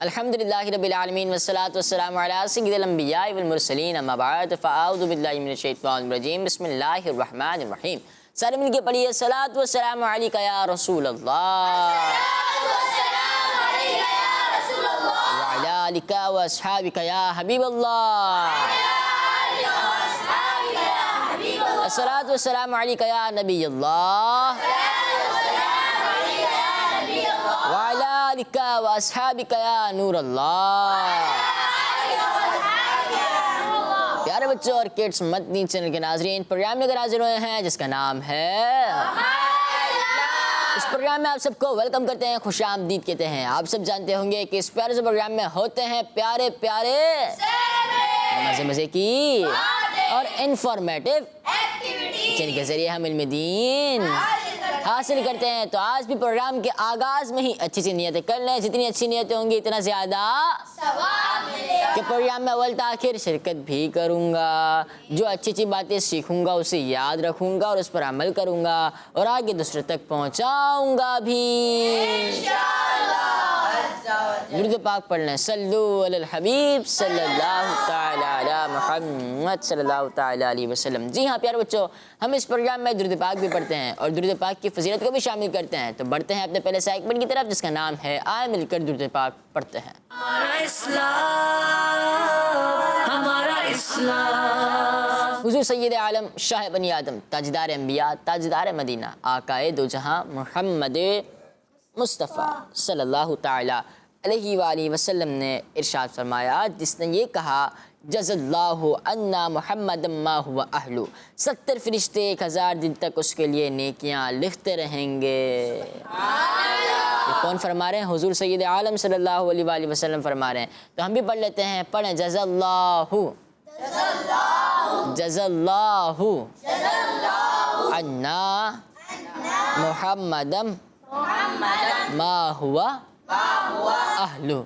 الحمدللہ رب العالمین والصلاة والسلام علی سید الانبیاء والمرسلین اما بعد فاعوذ باللہ من الشیطان الرجیم بسم اللہ الرحمن الرحیم. سارے مل کے پڑھیے صلاۃ والسلام علیکہ یا رسول اللہ وعلی آلک واصحابک یا حبیب اللہ. الصلاۃ والسلام علیکہ یا نبی اللہ وعلی آلک واصحابک یا نور اللہ. پیارے بچوں اور کڈس مدنی چینل کے ناظرین، پروگرام میں حاضر ہوئے ہیں جس کا نام ہے اس پروگرام میں آپ سب کو ویلکم کرتے ہیں، خوش آمدید کہتے ہیں. آپ سب جانتے ہوں گے کہ اس پیارے سے پروگرام میں ہوتے ہیں پیارے پیارے مزے مزے کی اور انفارمیٹیو جن کے ذریعے ہم علم دین حاصل کرتے ہیں. تو آج بھی پروگرام کے آغاز میں ہی اچھی سی نیتیں کر لیں. جتنی اچھی نیتیں ہوں گی اتنا زیادہ کہ پروگرام میں اول تاخیر شرکت بھی کروں گا، جو اچھی اچھی باتیں سیکھوں گا اسے یاد رکھوں گا اور اس پر عمل کروں گا اور آگے دوسرے تک پہنچاؤں گا بھی. درود پاک پڑھ لیں. صلو علی الحبیب صلی اللہ تعالی علی محمد صلی اللہ تعالی علیہ وسلم. جی ہاں پیارے بچوں، ہم اس پروگرام میں درود پاک بھی پڑھتے ہیں اور درود پاک کی فضیلت کو بھی شامل کرتے ہیں. تو بڑھتے ہیں اپنے پہلے سیگمنٹ کی طرف جس کا نام ہے آئے مل کر درود پاک پڑھتے ہیں. حضور سید عالم شاہ بنی آدم تاجدار انبیاء تاجدار مدینہ آقائے دو جہاں محمد مصطفیٰ صلی اللہ تعالی علیہ وآلہ وسلم نے ارشاد فرمایا، جس نے یہ کہا جز اللہ عنا محمد ما ہوا اہلو، 70 فرشتے 1000 دن تک اس کے لیے نیکیاں لکھتے رہیں گے. یہ کون فرما رہے ہیں؟ حضور سید عالم صلی اللہ علیہ وآلہ وسلم فرما رہے ہیں. تو ہم بھی پڑھ لیتے ہیں. پڑھیں جز اللہ جز اللہ عنا محمد ما ہوا اہلو.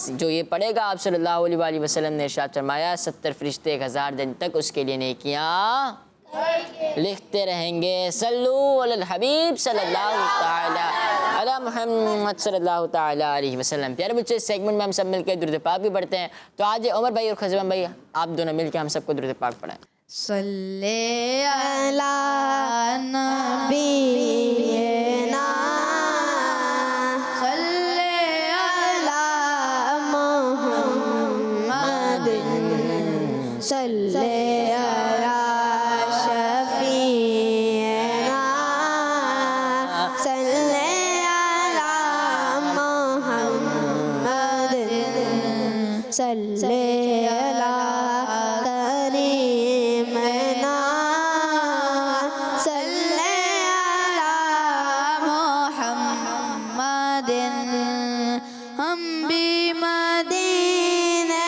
جو یہ پڑھے گا آپ صلی اللہ علیہ وآلہ وسلم نے ارشاد فرمایا 70 فرشتے 1000 دن تک اس کے لیے نیکیاں لکھتے رہیں گے. صلو علی الحبیب صلی اللہ تعالی علی محمد صلی اللہ تعالی علیہ وسلم. پیارے بچے، اس سیگمنٹ میں ہم سب مل کے درود پاک بھی پڑھتے ہیں. تو آج عمر بھائی اور خزرم بھائی آپ دونوں مل کے ہم سب کو درود پاک پڑھائیں. صلی علی نبی صلی علی شفیعنا صلی علی محمد صلی علی کریمنا صلی علی محمد. ہم بھی مدینہ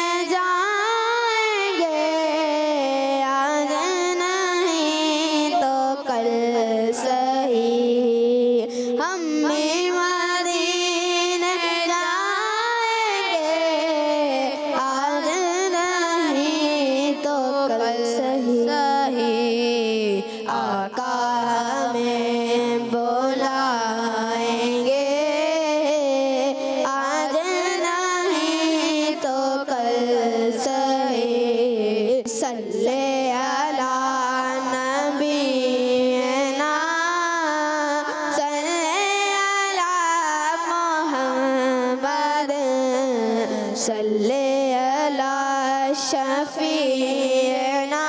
صلی علی شفیعنا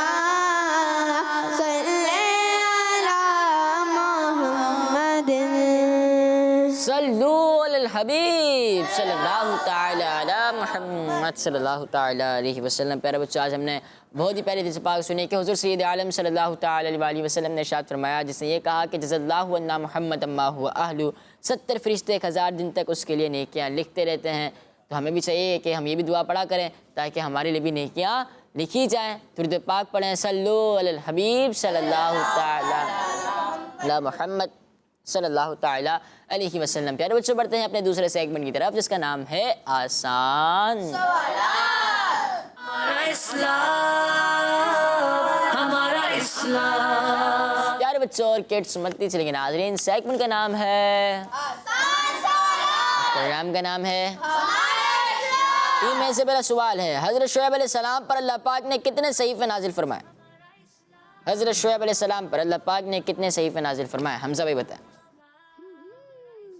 صلی علی محمد. صلو علی الحبیب صلی اللہ تعالی علی محمد صلی اللہ تعالی علیہ وسلم. پیارے بچوں، آج ہم نے بہت ہی پیاری حدیث پاک سنی کہ حضور سید عالم صلی اللہ تعالی علیہ وسلم نے ارشاد فرمایا، جس نے یہ کہا کہ جز اللہ عنا محمد ما ہوا اہلو، 70 فرشتے 1000 دن تک اس کے لیے نیکیاں لکھتے رہتے ہیں. تو ہمیں بھی چاہیے کہ ہم یہ بھی دعا پڑھا کریں تاکہ ہمارے لیے بھی نیکیاں لکھی جائیں. درود پاک پڑھیں. صلو علی الحبیب صلی اللہ تعالی علی محمد صلی اللہ تعالیٰ علیہ وسلم۔ پیارے بچوں بڑھتے ہیں اپنے دوسرے سیگمنٹ کی طرف جس کا نام ہے آسان سوالات۔ پیارے بچوں اور کڈس مدنی چلیں گے ناظرین، سیگمنٹ کا نام ہے پروگرام کا نام ہے تین میں سے پہلا سوال ہے، حضرت شعیب علیہ السلام پر اللہ پاک نے کتنے صحیفے نازل فرمائے؟ حضرت شعیب علیہ السلام پر اللہ پاک نے کتنے صحیفے نازل فرمائے؟ حمزہ بھائی بتائیں۔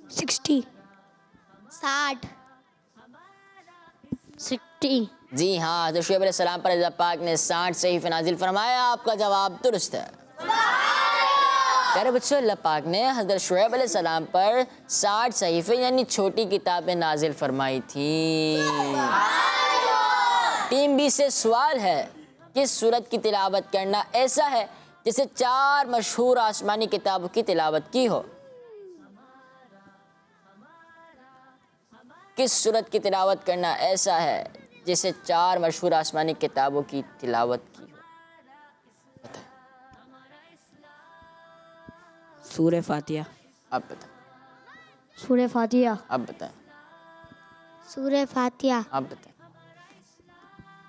60 جی ہاں، حضرت شعیب علیہ السلام پر اللہ پاک نے 60 صحیفے نازل فرمایا، آپ کا جواب درست ہے۔ پیارے بچوں، اللہ پاک نے حضرت شعیب علیہ السلام پر 60 صحیفے یعنی چھوٹی کتابیں نازل فرمائی تھی۔ ٹیم بی سے سوال ہے، کس سورت کی تلاوت کرنا ایسا ہے جسے 4 مشہور آسمانی کتابوں کی تلاوت کی ہو؟ کس سورت کی تلاوت کرنا ایسا ہے جسے 4 مشہور آسمانی کتابوں کی تلاوت کی ہو؟ بتائیں۔ سورہ فاتحہ۔ اب بتائیں۔ سورہ فاتحہ اب بتائیں۔ سورہ فاتحہ اب بتائیں۔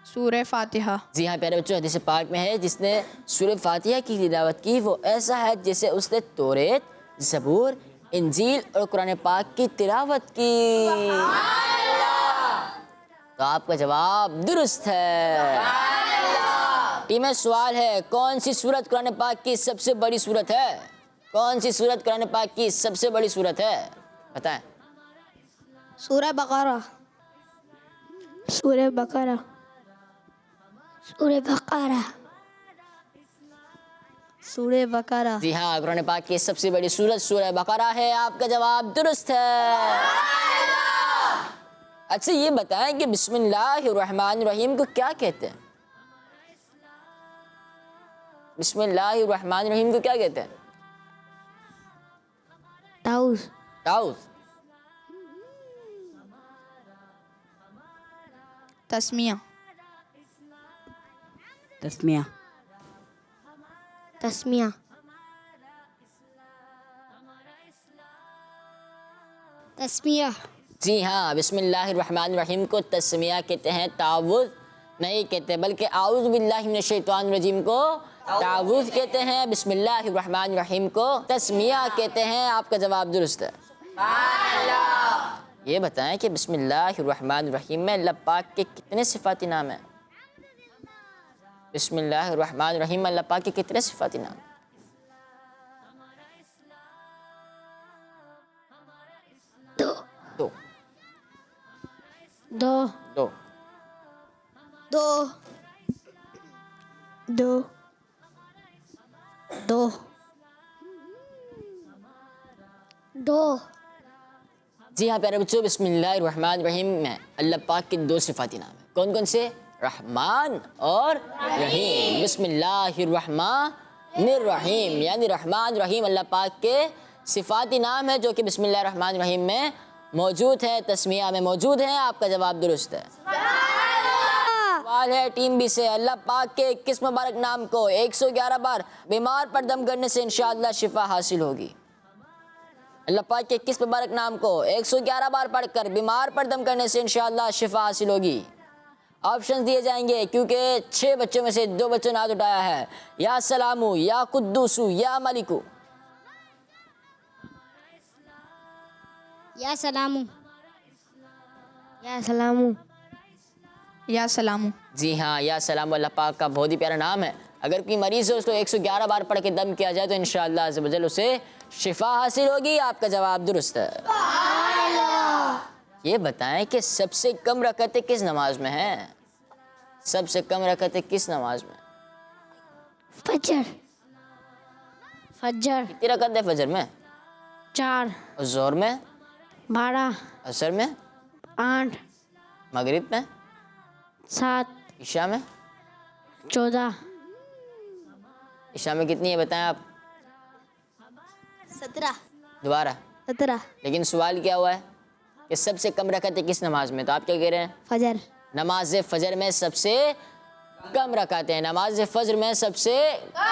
سورہ فاتحہ۔ جی ہاں پیارے بچوں، حدیث پاک میں ہے جس نے سورہ فاتحہ کی تلاوت کی وہ ایسا ہے جسے اس نے توریت، زبور، انجیل اور قرآن پاک کی تلاوت کی۔ تو آپ کا جواب درست ہے۔ ٹیم میں سوال ہے، کون سی سورت قرآن پاک کی سب سے بڑی سورت ہے؟ کون سی سورت قرآن پاک کی سب سے بڑی سورت ہے؟ بتائیں۔ سورہ بقرہ سورہ بقرہ سورہ بقرہ سورہ بقرہ۔ جی ہاں، قرآن پاک کی سب سے بڑی سورت سورہ بقرہ ہے، آپ کا جواب درست ہے۔ اچھا یہ بتائیں کہ بسم اللہ الرحمن الرحیم کو کیا کہتے ہیں؟ بسم اللہ الرحمن الرحیم کو کیا کہتے ہیں؟ تعوذ تعوذ۔ تسمیہ۔ تسمیہ۔ تسمیہ تسمیہ جی ہاں، بسم اللہ الرحمن الرحیم کو تسمیہ کہتے ہیں، تعوذ نہیں کہتے، بلکہ اعوذ باللہ من الشیطان الرجیم کو تعوذ کہتے ہیں، بسم اللہ الرحمن الرحیم کو تسمیہ کہتے ہیں، آپ کا جواب درست ہے۔ یہ بتائیں کہ بسم اللہ الرحمن الرحیم میں اللہ پاک کے کتنے صفاتی نام ہیں؟ بسم اللہ الرحمن الرحیم میں اللہ پاک کے کتنے صفاتی نام ہیں؟ دو دو دو دو دو دو دو جی ہاں پیارے بچوں، بسم اللہ الرحمن الرحیم میں اللہ پاک کے 2 صفاتی نام ہیں، کون کون سے؟ رحمان اور رحیم۔ بسم اللہ الرحمن الرحیم یعنی رحمان رحیم اللہ پاک کے صفاتی نام ہے جو کہ بسم اللہ الرحمن الرحیم میں موجود ہے، تسمیہ میں موجود ہیں، آپ کا جواب درست ہے۔ سوال ہے ٹیم بی سے، اللہ پاک کے کس مبارک نام کو 111 بار بیمار پر دم کرنے سے انشاءاللہ شفا حاصل ہوگی؟ اللہ پاک کے کس مبارک نام کو 111 بار پڑھ کر بیمار پر دم کرنے سے انشاءاللہ شفا حاصل ہوگی؟ آپشنز دیے جائیں گے کیونکہ 6 بچوں میں سے 2 بچوں نے ہاتھ اٹھایا ہے، یا سلامو، یا قدوسو، یا ملکو۔ یا سلامو یا سلامو یا سلامو۔ جی ہاں، یا سلام اللہ پاک کا بہت ہی پیارا نام ہے، اگر کوئی مریض ہے اس کو 111 بار پڑھ کے دم کیا جائے تو انشاءاللہ عز و جل اسے شفا حاصل ہوگی، آپ کا جواب درست ہے۔ یہ بتائیں کہ سب سے کم رکعتیں کس نماز میں ہیں؟ سب سے کم رکعتیں کس نماز میں؟ فجر فجر کتنی رکعت ہے فجر میں؟ 4 اور ظہر میں؟ 12 عصر میں؟ 8 مغرب میں؟ 7 عشاء میں؟ 14 عشاء میں کتنی ہے بتائیں آپ؟ 17 دوبارہ 17 لیکن سوال کیا ہوا ہے کہ سب سے کم رکعتیں کس نماز میں، تو آپ کیا کہہ رہے ہیں؟ فجر نماز فجر میں سب سے کم رکعتیں ہیں. نماز فجر میں سب سے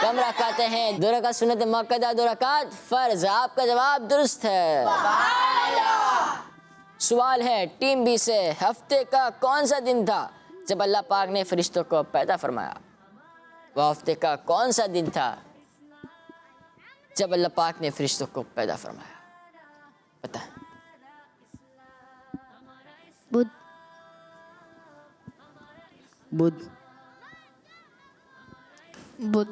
کم رکعتیں ہیں. 2 رکعت سنت مؤکدہ، 2 رکعت فرض. آپ کا جواب درست ہے. سوال ہے ٹیم بی سے، ہفتے کا کون سا دن تھا جب اللہ پاک نے فرشتوں کو پیدا فرمایا؟ وہ ہفتے کا کون سا دن تھا جب اللہ پاک نے فرشتوں کو پیدا فرمایا؟ پتہ ہے؟ بدھ. بدھ. بدھ.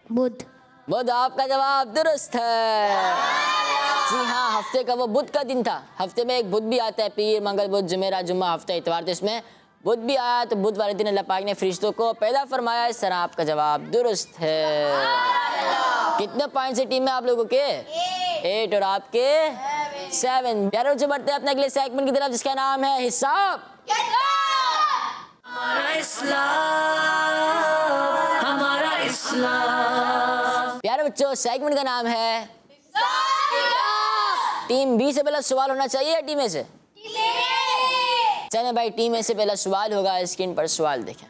بدھ. بدھ. آپ کا جواب درست ہے. جی ہاں، ہفتے کا وہ بدھ کا دن تھا. ہفتے میں ایک بدھ بھی آتا ہے، پیر، منگل، بدھ، جمعرات، جمعہ، ہفتہ، اتوار، تو اس میں بدھ بھی آیا. تو بدھ والے دن اللہ پاک نے فرشتوں کو پیدا فرمایا. اس طرح آپ کا جواب درست ہے. کتنے پوائنٹ سے ٹیم میں آپ لوگوں کے؟ 8 اور آپ کے 7. پیاروں سے بڑھتے ہیں اپنے اگلے سیگمنٹ کی طرف جس کا نام ہے حساب. پیارے بچوں، سیگمنٹ کا نام ہے ٹیم بی سے پہلا سوال ہونا چاہیے یا ٹیم اے سے؟ چلیں بھائی، ٹیم اے سے پہلا سوال ہوگا. اسکرین پر سوال دیکھیں.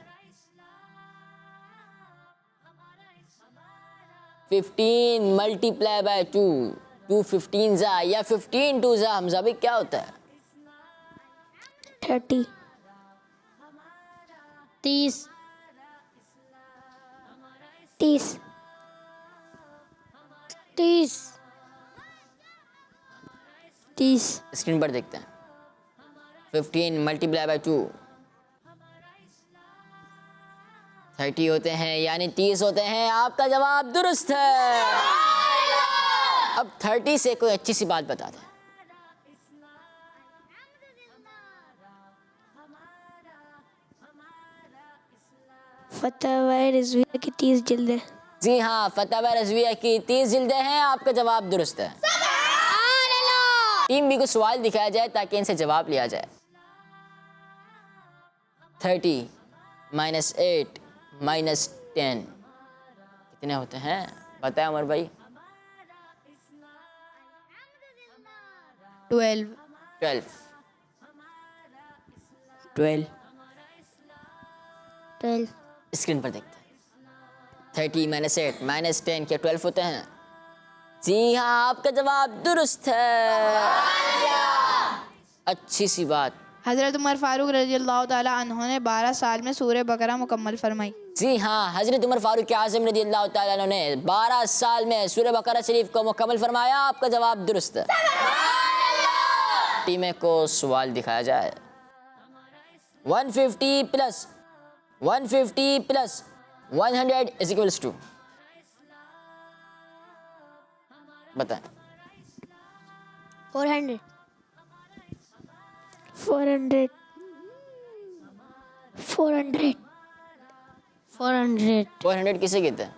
15 ملٹیپلائی بائی 2، 2 15 زا یا 15 2 زا. حمزہ بھی کیا ہوتا ہے؟ 30. 30. 30. 30. 30. اسکرین پر دیکھتے ہیں. 15 ملٹیپلائی بائی 2 30 ہوتے ہیں، یعنی 30 ہوتے ہیں. آپ کا جواب درست ہے. اب 30 سے کوئی اچھی سی بات بتا دیں. فتح رضویہ کی 30 جلدیں. جی ہاں، فتح رضویہ کی 30 جلدیں ہیں. آپ کا جواب درست ہے. ٹیم بی کو سوال دکھایا جائے تاکہ ان سے جواب لیا جائے. 30 مائنس 8 مائنس 10 کتنے ہوتے ہیں؟ بتائیں عمر بھائی. 12. 12. 12. 12. اسکرین پر دیکھتے ہیں. 30 مائنس 8 مائنس 10 کیا 12 ہوتے ہیں؟ جی ہاں، آپ کا جواب درست ہے. اچھی سی بات. حضرت عمر فاروق رضی اللہ تعالیٰ عنہ نے 12 سال میں سورہ بقرہ مکمل فرمائی. جی ہاں، حضرت عمر فاروق اعظم رضی اللہ تعالیٰ عنہ نے 12 سال میں سورہ بقرہ شریف کو مکمل فرمایا. آپ کا جواب درست ہے. ٹیم کو سوال دکھایا جائے. 150 plus 150 plus 100 is equals to. بتائیں. 400. 400. 400. 400. 400 کسے کہتے ہیں؟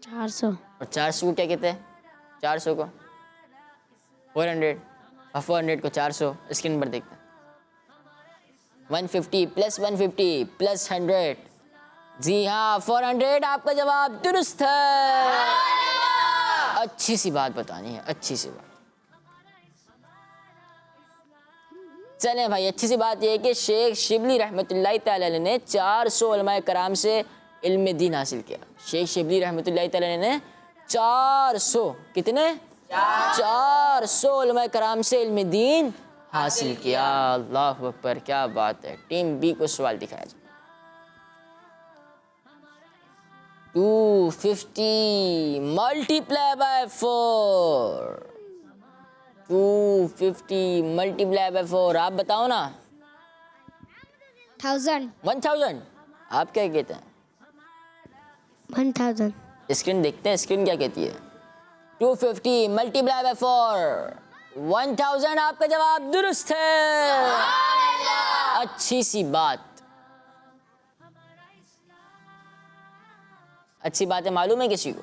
400. اور 400 کو کیا کہتے ہیں؟ 400 کو 400 اور 400 کو 400. اسکرین پر دیکھتے ہیں. 150 پلس 150 پلس 100. جی ہاں، 400. آپ کا جواب درست ہے. اچھی سی بات بتانی ہے، اچھی سی بات. چلیں بھائی، اچھی سی بات یہ ہے کہ شیخ شبلی رحمۃ اللہ تعالی علیہ نے 400 علماء کرام سے علم دین حاصل کیا. شیخ شبلی رحمۃ اللہ تعالی علیہ نے 400 کتنے؟ 400 علماء کرام سے علم دین حاصل کیا. اللہ اکبر، کیا بات ہے. ٹیم بی کو سوال دکھایا جائے. 250 ملٹیپلائی بائی 4. 250 multiply by 4. آپ بتاؤ نا. 1000. 1000. آپ کیا کہتے ہیں؟ 1000. اسکرین دیکھتے ہیں، اسکرین کیا کہتی ہے. 250 ملٹیپلائی بائی 4 1000. آپ کا جواب درست ہے. اچھی سی بات. اچھی باتیں معلوم ہے کسی کو؟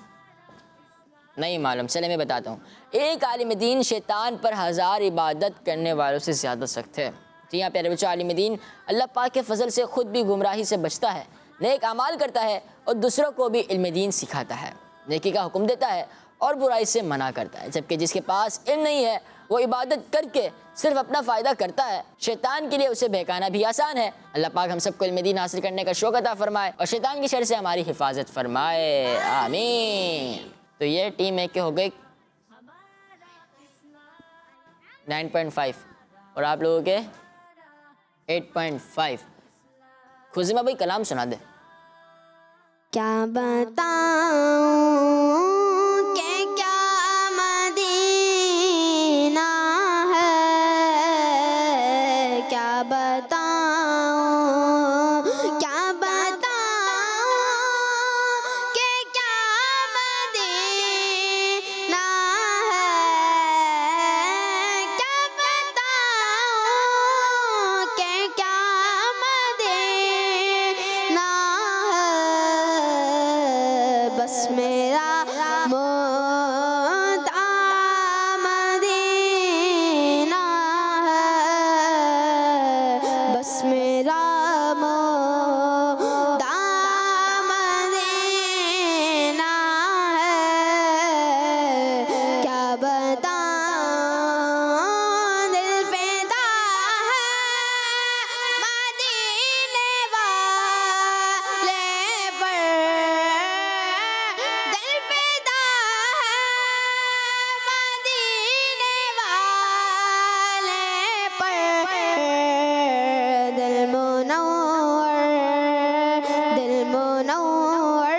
نہیں معلوم. چلے میں بتاتا ہوں. ایک عالم دین شیطان پر 1000 عبادت کرنے والوں سے زیادہ سخت ہے. جی ہاں پیارے بچوں، عالم دین اللہ پاک کے فضل سے خود بھی گمراہی سے بچتا ہے، نیک اعمال کرتا ہے اور دوسروں کو بھی علم دین سکھاتا ہے، نیکی کا حکم دیتا ہے اور برائی سے منع کرتا ہے. جبکہ جس کے پاس علم نہیں ہے وہ عبادت کر کے صرف اپنا فائدہ کرتا ہے، شیطان کے لیے اسے بہکانا بھی آسان ہے۔ اللہ پاک ہم سب کو علم دین حاصل کرنے کا شوق عطا فرمائے اور شیطان کی شر سے ہماری حفاظت فرمائے، آمین۔ تو یہ ٹیم ایک کے ہو گئی 9.5 اور آپ لوگوں کے 8.5۔ خزیمہ بھائی کلام سنا دے۔ کیا بتاؤں کہ کیا مدینہ ہے، کیا بتاؤں، کیا بتاؤں کہ کیا مدینہ ہے، کیا بتاؤں کہ کیا مدینہ ہے، بس میرا مدعا مدینہ ہے، بس میرا مدعا مدینہ ہے، کیا بتاؤں دل فدا ہے مدینے والے پر، دل فدا ہے مدینے والے پر، دل منور، دل منور،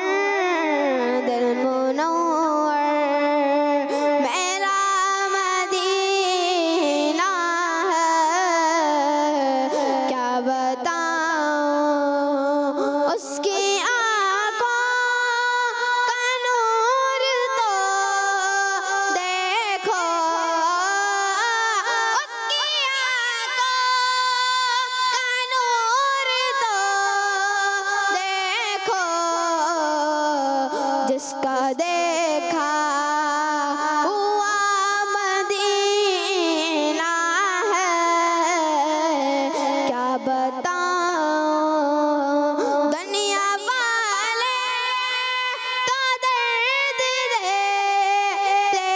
دل منور میرا مدینہ ہے، کیا بتاؤں اس کی آنکھوں کا نور تو دیکھو، اس کی آنکھوں کا نور تو دیکھو، جس کا دیکھا ہوا مدینہ ہے، کیا بتاؤں دنیا والے تو درد دیتے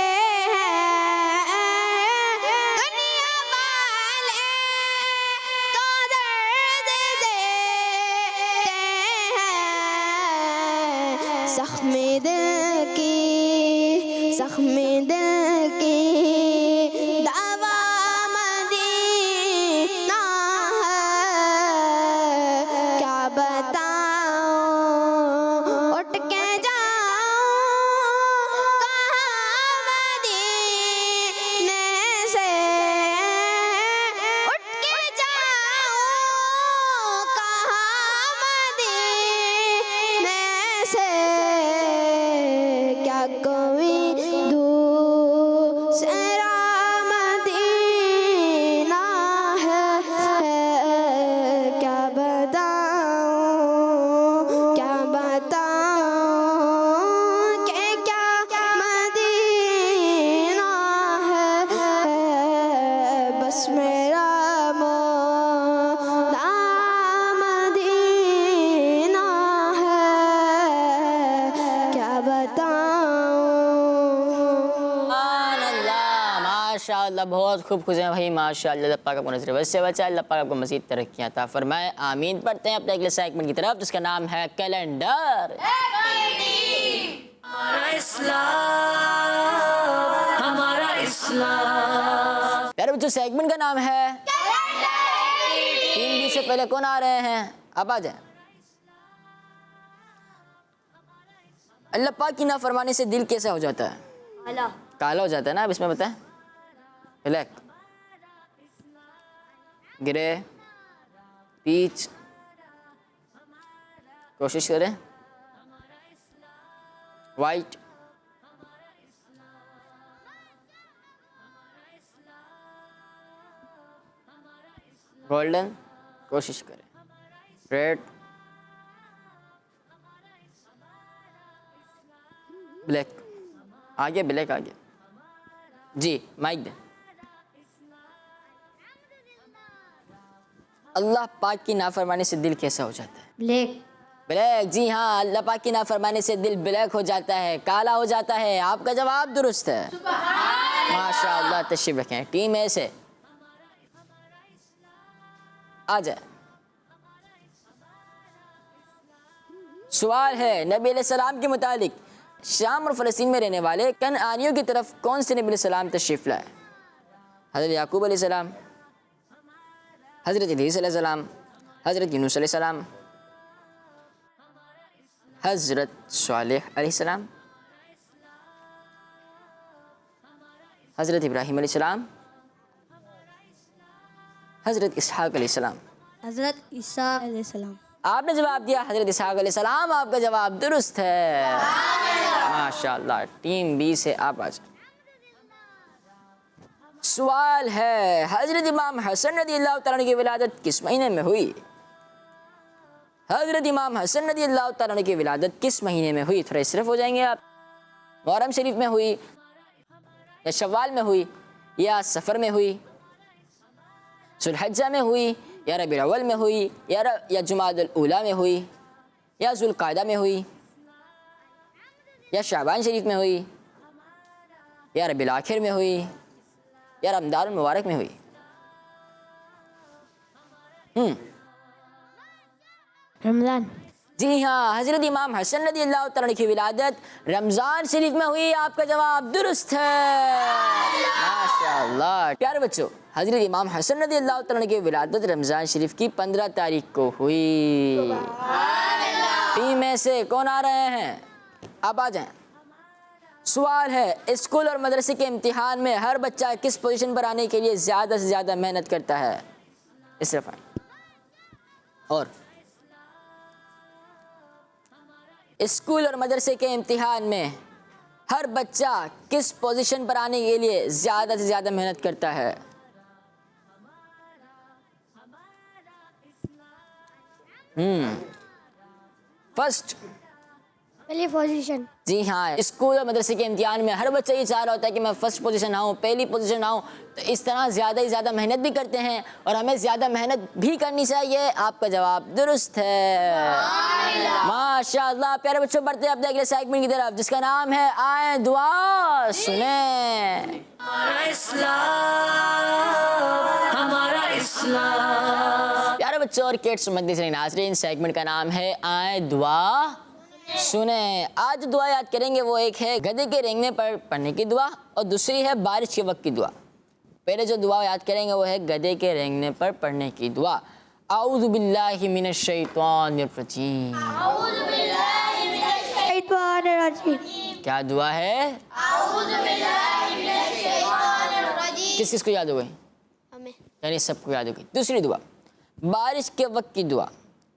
ہیں، دنیا والے تو درد دیتے ہیں، زخمی دل کی، زخمی دل کی دوا مدینہ ہے، کیا بتاؤں اٹھ کے جاؤں کہاں مدینے سے، اٹھ کے جاؤں کہاں مدینے سے، کیا کوئی دوسرا مدینہ ہے، کیا بتاؤں، کیا بتاؤں کہ کیا مدینہ ہے، بس میرا مدعا مدینہ ہے، کیا بتاؤں۔ سبحان اللہ، ماشاء اللہ، بہت خوب خزیمہ بھائی، ماشاء اللہ۔ اللہ پاک آپ کو نظر بس سے بچائے، اللہ پاک آپ کو مزید ترقیاں عطا فرمائے، آمین۔ پڑھتے ہیں اپنے اگلے سیگمنٹ کی طرف جس کا نام ہے کیلنڈر۔ پیارے بچوں، سیگمنٹ کا نام ہے 3 سے پہلے کون آ رہے ہیں؟ اب آ جائیں۔ اللہ پاک کی نافرمانی سے دل کیسا ہو جاتا ہے؟ کالا ہو جاتا ہے نا، اب اس میں بتائیں۔ بلیک، گرے، پیچ، کوشش کریں، وائٹ، گولڈن، کوشش کریں، ریڈ، بلیک، آگے بلیک آگے، جی مائک دیں۔ اللہ پاک کی نافرمانی سے دل کیسا ہو جاتا ہے؟ بلیک، بلیک، جی ہاں، اللہ پاک کی نافرمانی سے دل بلیک ہو جاتا ہے، کالا ہو جاتا ہے۔ آپ کا جواب درست ہے، ماشاء اللہ تشریف رکھیں. ٹیم اے سے آ جائیں. سوال ہے نبی علیہ السلام کے متعلق شام اور فلسطین میں رہنے والے کنعانیوں کی طرف کون سے نبی علیہ السلام تشریف لائے؟ حضرت یعقوب علیہ السلام، حضرت ادریس علیہ السلام، حضرت یونس علیہ السلام، حضرت صالح علیہ السلام، حضرت ابراہیم علیہ السلام، حضرت اسحاق علیہ السلام. حضرت عیسیٰ علیہ السلام. آپ نے جواب دیا حضرت اسحاق علیہ السلام. آپ کا جواب درست ہے. ماشاءاللہ. ٹیم بی سے آپ آ جائیں. سوال ہے حضرت امام حسن رضی اللہ تعالیٰ عنہ کی ولادت کس مہینے میں ہوئی؟ حضرت امام حسن رضی اللہ تعالیٰ عنہ کی ولادت کس مہینے میں ہوئی؟ تھوڑا صرف ہو جائیں گے آپ. محرم شریف میں ہوئی یا شوال میں ہوئی یا سفر میں ہوئی، ذوالحجہ میں ہوئی یا ربیع الاول میں ہوئی یا جمادی الاولیٰ میں ہوئی یا ذوالقعدہ میں ہوئی یا شعبان شریف میں ہوئی یا ربیع الاخر میں ہوئی یا رمضان المبارک میں ہوئی؟ رمضان. جی ہاں، حضرت امام حسن رضی اللہ تعالیٰ عنہ کی ولادت رمضان شریف میں ہوئی. آپ کا جواب درست ہے. ماشاءاللہ. پیارے بچوں، حضرت امام حسن رضی اللہ تعالیٰ عنہ کی ولادت رمضان شریف کی 15 تاریخ کو ہوئی. ٹیم میں سے کون آ رہے ہیں؟ آپ آ جائیں. سوال ہے اسکول اور مدرسے کے امتحان میں ہر بچہ کس پوزیشن پر آنے کے لیے زیادہ سے زیادہ محنت کرتا ہے؟ اس طرف آئیں. اور اسکول اور مدرسے کے امتحان میں ہر بچہ کس پوزیشن پر آنے کے لیے زیادہ سے زیادہ محنت کرتا ہے؟ فرسٹ. پہلی پوزیشن. جی ہاں، اسکول اور مدرسے کے امتحان میں ہر بچہ یہ چاہ رہا ہوتا ہے کہ میں فرسٹ پوزیشن آؤں، پہلی پوزیشن آؤں. تو اس طرح زیادہ ہی زیادہ محنت بھی کرتے ہیں اور ہمیں زیادہ محنت بھی کرنی چاہیے. آپ کا جواب درست ہے. ماشاءاللہ. پیارے بچوں، بڑھتے ہیں اپنے اگلے سیگمنٹ کی طرف جس کا نام ہے آئیں دعا سنیں. پیارے بچوں اور کڈس مدنی چینل ناظرین، سیگمنٹ کا نام ہے آئیں دعا سنیں. آج دعا یاد کریں گے وہ ایک ہے گدھے کے رینگنے پر پڑھنے کی دعا اور دوسری ہے بارش کے وقت کی دعا. پہلے جو دعا یاد کریں گے وہ ہے گدھے کے رینگنے پر پڑھنے کی دعا. اعوذ باللہ من الشیطان الرجیم. کیا دعا ہے؟ کس کس کو یاد ہو گئی؟ یعنی سب کو یاد ہو گئی. دوسری دعا بارش کے وقت کی دعا.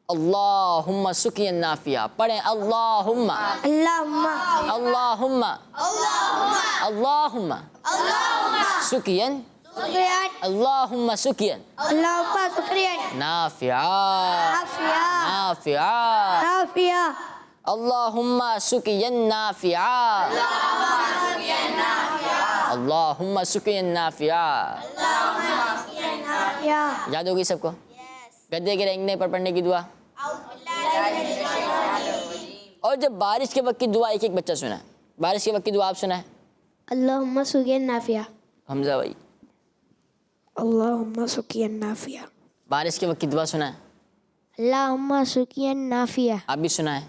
اللہم سقیا نافعہ. پڑھیں اللہم اللہم اللہم سقیا اللہم سقیا نافعہ نافعہ. اللہم سقیا نافعہ اللہم سقیا نافعہ. یاد ہوگی سب کو؟ گدھے کے رینگنے پر پڑھنے کی دعا. اور جب بارش کے وقت کی دعا ایک ایک بچہ سنا ہے. بارش کے وقت کی دعا آپ سنا ہے؟ اللہم سقیا نافعہ. حمزہ بھائی. اللہم سقیا نافعہ. بارش کے وقت کی دعا سنا ہے؟ اللہم سقیا نافعہ. آپ بھی سنا ہے؟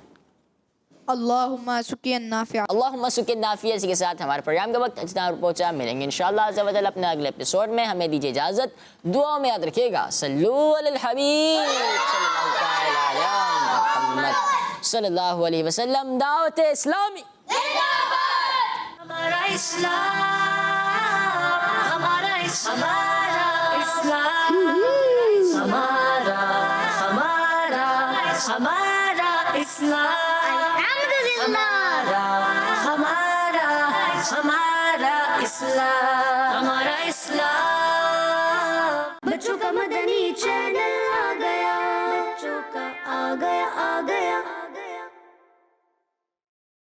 اللہم سقیا نافعہ. اللہم سقیا نافعہ. اسی کے ساتھ ہمارے پروگرام کا وقت اختتام پر پہنچا. ملیں گے انشاءاللہ عز و جل اپنے اگلے ایپیسوڈ میں. ہمیں دیجیے اجازت. دعاؤں میں یاد رکھیے گا صلو علی الحبیب صلی اللہ تعالی علی محمد صلی اللہ علیہ وسلم. دعوت اسلامی ہمارا اسلام ہمارا اسلام ہمارا اسلام